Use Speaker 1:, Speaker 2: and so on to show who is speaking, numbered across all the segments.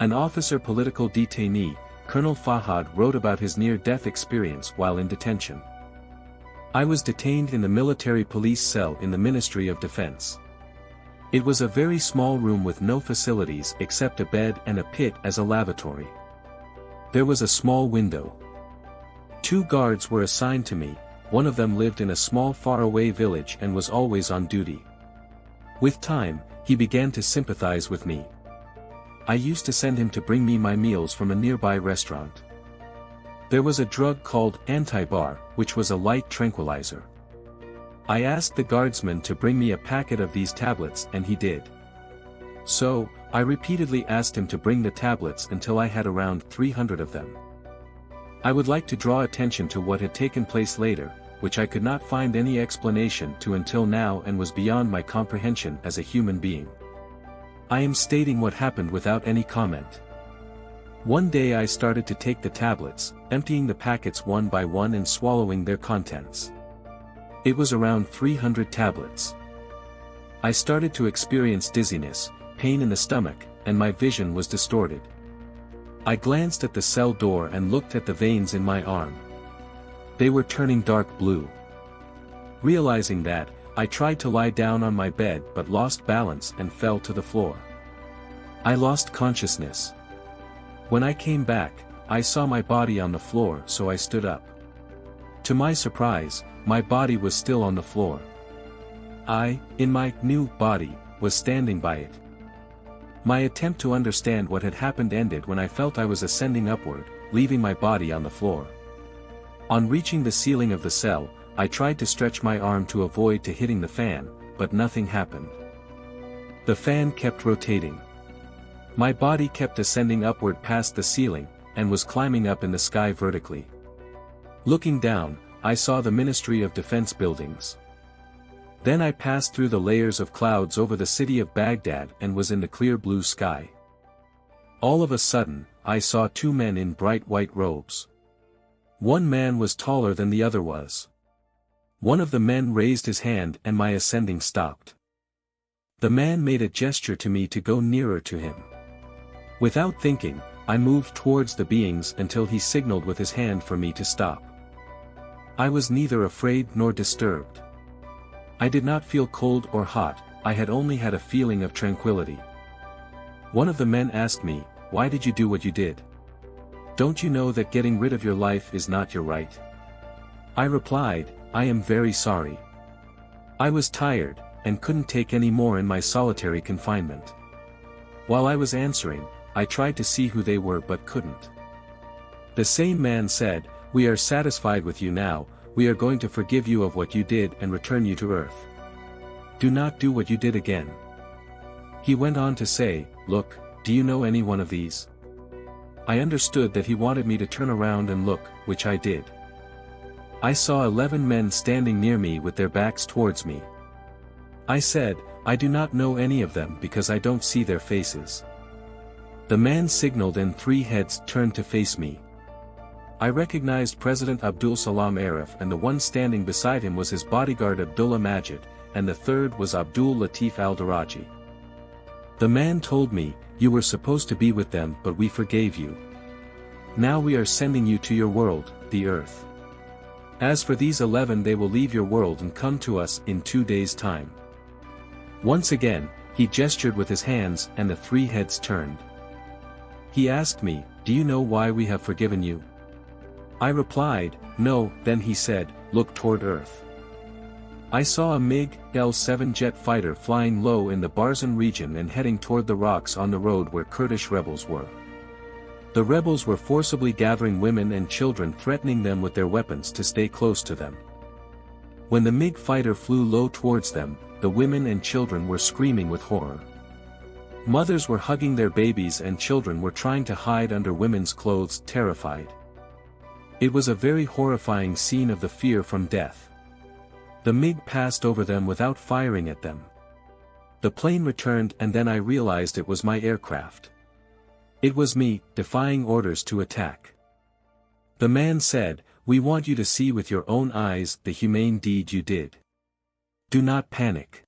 Speaker 1: An officer political detainee, Colonel Fahad, wrote about his near-death experience while in detention. I was detained in the military police cell in the Ministry of Defense. It was a very small room with no facilities except a bed and a pit as a lavatory. There was a small window. 2 guards were assigned to me, one of them lived in a small faraway village and was always on duty. With time, he began to sympathize with me. I used to send him to bring me my meals from a nearby restaurant. There was a drug called antibar, which was a light tranquilizer. I asked the guardsman to bring me a packet of these tablets and he did. So, I repeatedly asked him to bring the tablets until I had around 300 of them. I would like to draw attention to what had taken place later, which I could not find any explanation to until now and was beyond my comprehension as a human being. I am stating what happened without any comment. One day I started to take the tablets, emptying the packets one by one and swallowing their contents. It was around 300 tablets. I started to experience dizziness, pain in the stomach, and my vision was distorted. I glanced at the cell door and looked at the veins in my arm. They were turning dark blue. Realizing that, I tried to lie down on my bed but lost balance and fell to the floor. I lost consciousness. When I came back, I saw my body on the floor, so I stood up. To my surprise, my body was still on the floor. I, in my new body, was standing by it. My attempt to understand what had happened ended when I felt I was ascending upward, leaving my body on the floor. On reaching the ceiling of the cell, I tried to stretch my arm to avoid hitting the fan, but nothing happened. The fan kept rotating. My body kept ascending upward past the ceiling, and was climbing up in the sky vertically. Looking down, I saw the Ministry of Defense buildings. Then I passed through the layers of clouds over the city of Baghdad and was in the clear blue sky. All of a sudden, I saw 2 men in bright white robes. One man was taller than the other was. One of the men raised his hand and my ascending stopped. The man made a gesture to me to go nearer to him. Without thinking, I moved towards the beings until he signaled with his hand for me to stop. I was neither afraid nor disturbed. I did not feel cold or hot, I had only had a feeling of tranquility. One of the men asked me, "Why did you do what you did? Don't you know that getting rid of your life is not your right?" I replied, "I am very sorry. I was tired, and couldn't take any more in my solitary confinement." While I was answering, I tried to see who they were but couldn't. The same man said, "We are satisfied with you now, we are going to forgive you of what you did and return you to earth. Do not do what you did again." He went on to say, "Look, do you know any one of these?" I understood that he wanted me to turn around and look, which I did. I saw 11 men standing near me with their backs towards me. I said, "I do not know any of them because I don't see their faces." The man signaled and 3 heads turned to face me. I recognized President Abdul Salam Arif, and the one standing beside him was his bodyguard Abdullah Majid, and the third was Abdul Latif al-Daraji. The man told me, "You were supposed to be with them but we forgave you. Now we are sending you to your world, the earth. As for these 11, they will leave your world and come to us in 2 days' time." Once again, he gestured with his hands and the 3 heads turned. He asked me, "Do you know why we have forgiven you?" I replied, "No." Then he said, "Look toward earth." I saw a MiG-L7 jet fighter flying low in the Barzan region and heading toward the rocks on the road where Kurdish rebels were. The rebels were forcibly gathering women and children, threatening them with their weapons to stay close to them. When the MiG fighter flew low towards them, the women and children were screaming with horror. Mothers were hugging their babies and children were trying to hide under women's clothes, terrified. It was a very horrifying scene of the fear from death. The MiG passed over them without firing at them. The plane returned and then I realized it was my aircraft. It was me, defying orders to attack. The man said, "We want you to see with your own eyes the humane deed you did. Do not panic.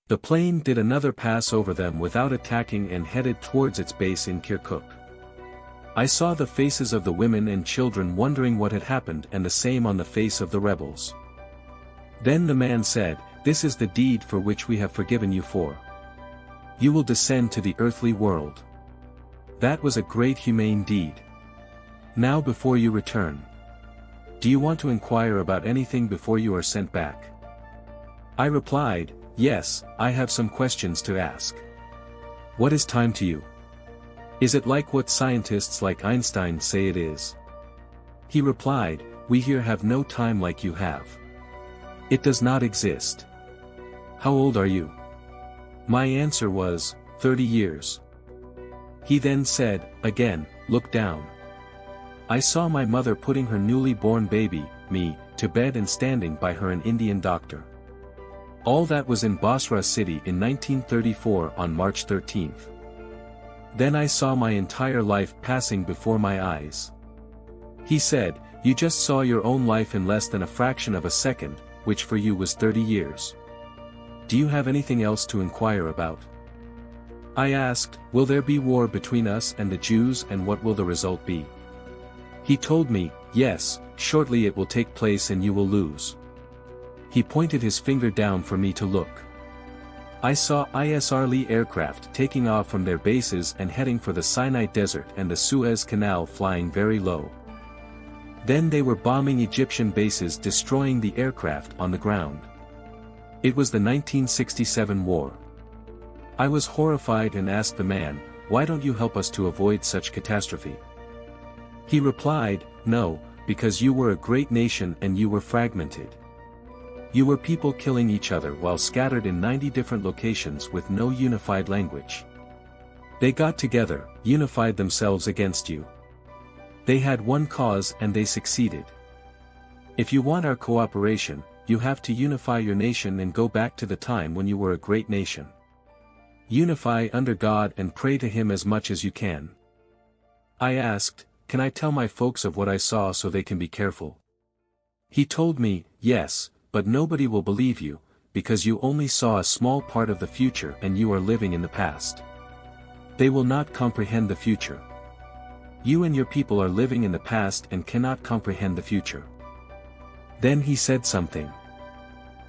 Speaker 1: The plane did another pass over them without attacking and headed towards its base in Kirkuk. I saw the faces of the women and children wondering what had happened, and the same on the face of the rebels. Then the man said, "This is the deed for which we have forgiven you for. You will descend to the earthly world. That was a great humane deed. Now before you return, do you want to inquire about anything before you are sent back?" I replied, "Yes, I have some questions to ask." "What is time to you? Is it like what scientists like Einstein say it is?" He replied, "We here have no time like you have. It does not exist." "How old are you?" My answer was, 30 years. He then said, again, "Look down." I saw my mother putting her newly born baby, me, to bed and standing by her an Indian doctor. All that was in Basra city in 1934 on March 13th. Then I saw my entire life passing before my eyes. He said, "You just saw your own life in less than a fraction of a second, which for you was 30 years. Do you have anything else to inquire about?" I asked, "Will there be war between us and the Jews, and what will the result be?" He told me, "Yes, shortly it will take place and you will lose." He pointed his finger down for me to look. I saw Israeli aircraft taking off from their bases and heading for the Sinai Desert and the Suez Canal, flying very low. Then they were bombing Egyptian bases, destroying the aircraft on the ground. It was the 1967 war. I was horrified and asked the man, "Why don't you help us to avoid such catastrophe?" He replied, "No, because you were a great nation and you were fragmented. You were people killing each other while scattered in 90 different locations with no unified language. They got together, unified themselves against you. They had one cause and they succeeded. If you want our cooperation, you have to unify your nation and go back to the time when you were a great nation. Unify under God and pray to Him as much as you can." I asked, "Can I tell my folks of what I saw so they can be careful?" He told me, "Yes, but nobody will believe you, because you only saw a small part of the future and you are living in the past. They will not comprehend the future. You and your people are living in the past and cannot comprehend the future." Then he said something.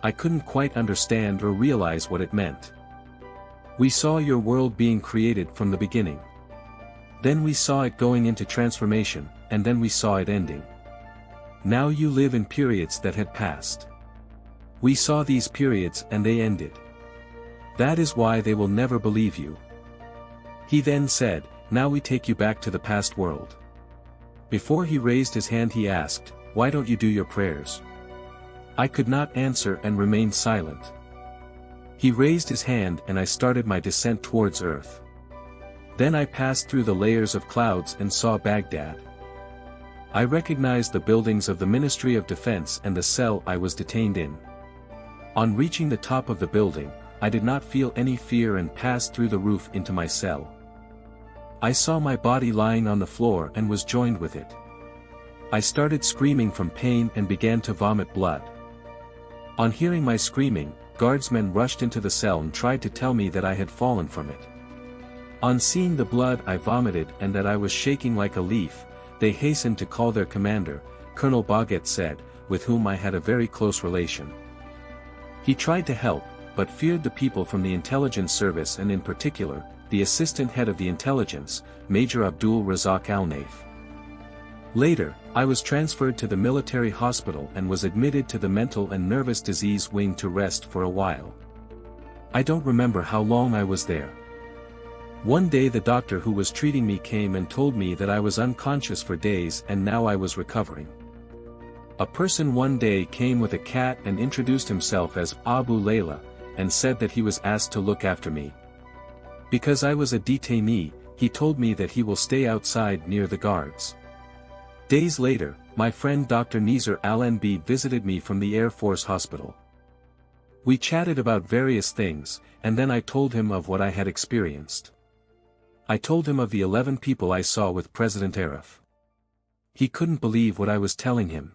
Speaker 1: I couldn't quite understand or realize what it meant. "We saw your world being created from the beginning. Then we saw it going into transformation, and then we saw it ending. Now you live in periods that had passed. We saw these periods and they ended. That is why they will never believe you." He then said, "Now we take you back to the past world." Before he raised his hand he asked, "Why don't you do your prayers?" I could not answer and remained silent. He raised his hand and I started my descent towards earth. Then I passed through the layers of clouds and saw Baghdad. I recognized the buildings of the Ministry of Defense and the cell I was detained in. On reaching the top of the building, I did not feel any fear and passed through the roof into my cell. I saw my body lying on the floor and was joined with it. I started screaming from pain and began to vomit blood. On hearing my screaming, guardsmen rushed into the cell and tried to tell me that I had fallen from it. On seeing the blood I vomited and that I was shaking like a leaf, they hastened to call their commander, Colonel Baguette said, with whom I had a very close relation. He tried to help, but feared the people from the intelligence service and in particular, the assistant head of the intelligence, Major Abdul Razak Al-Naif. Later, I was transferred to the military hospital and was admitted to the mental and nervous disease wing to rest for a while. I don't remember how long I was there. One day the doctor who was treating me came and told me that I was unconscious for days and now I was recovering. A person one day came with a cat and introduced himself as Abu Layla, and said that he was asked to look after me. Because I was a detainee, he told me that he will stay outside near the guards. Days later, my friend Dr. Nizar Al-NB visited me from the Air Force Hospital. We chatted about various things, and then I told him of what I had experienced. I told him of the 11 people I saw with President Arif. He couldn't believe what I was telling him.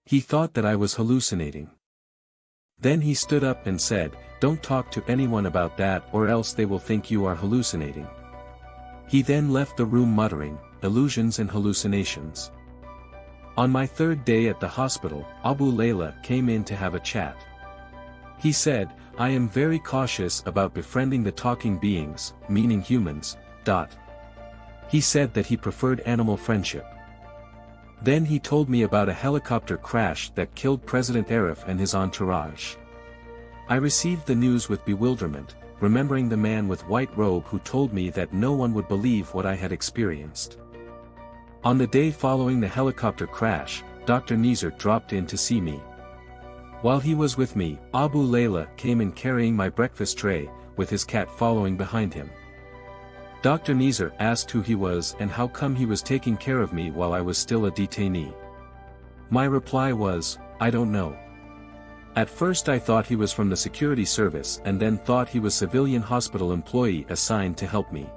Speaker 1: He thought that I was hallucinating. Then he stood up and said, Don't talk to anyone about that or else they will think you are hallucinating." He then left the room muttering, "Illusions and hallucinations." On my third day at the hospital, Abu Layla came in to have a chat. He said, "I am very cautious about befriending the talking beings, meaning humans." He said that he preferred animal friendship. Then he told me about a helicopter crash that killed President Arif and his entourage. I received the news with bewilderment, remembering the man with white robe who told me that no one would believe what I had experienced. On the day following the helicopter crash, Dr. Nizar dropped in to see me. While he was with me, Abu Layla came in carrying my breakfast tray, with his cat following behind him. Dr. Nizar asked who he was and how come he was taking care of me while I was still a detainee. My reply was, "I don't know." At first I thought he was from the security service and then thought he was civilian hospital employee assigned to help me.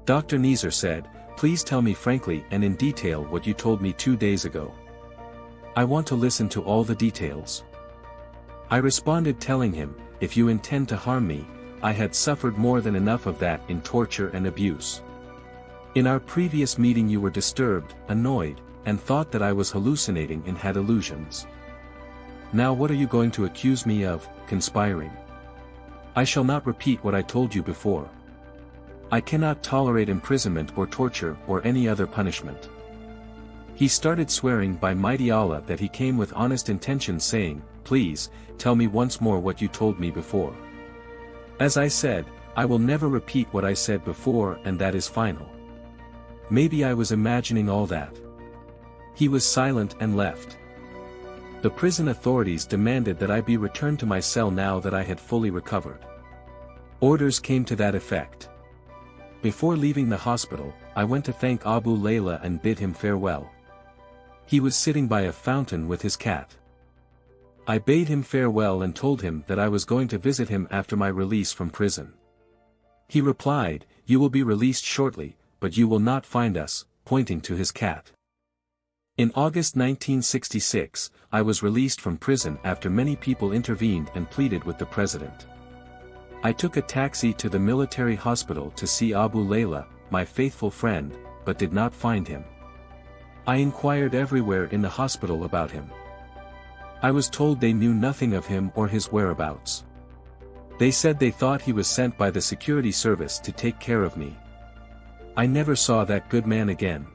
Speaker 1: Dr. Nizar said, "Please tell me frankly and in detail what you told me 2 days ago. I want to listen to all the details." I responded telling him, "If you intend to harm me, I had suffered more than enough of that in torture and abuse. In our previous meeting you were disturbed, annoyed, and thought that I was hallucinating and had illusions. Now what are you going to accuse me of, conspiring? I shall not repeat what I told you before. I cannot tolerate imprisonment or torture or any other punishment." He started swearing by mighty Allah that he came with honest intentions saying, "Please, tell me once more what you told me before." As I said, "I will never repeat what I said before and that is final." Maybe I was imagining all that. He was silent and left. The prison authorities demanded that I be returned to my cell now that I had fully recovered. Orders came to that effect. Before leaving the hospital, I went to thank Abu Layla and bid him farewell. He was sitting by a fountain with his cat. I bade him farewell and told him that I was going to visit him after my release from prison. He replied, "You will be released shortly, but you will not find us," pointing to his cat. In August 1966, I was released from prison after many people intervened and pleaded with the president. I took a taxi to the military hospital to see Abu Layla, my faithful friend, but did not find him. I inquired everywhere in the hospital about him. I was told they knew nothing of him or his whereabouts. They said they thought he was sent by the security service to take care of me. I never saw that good man again.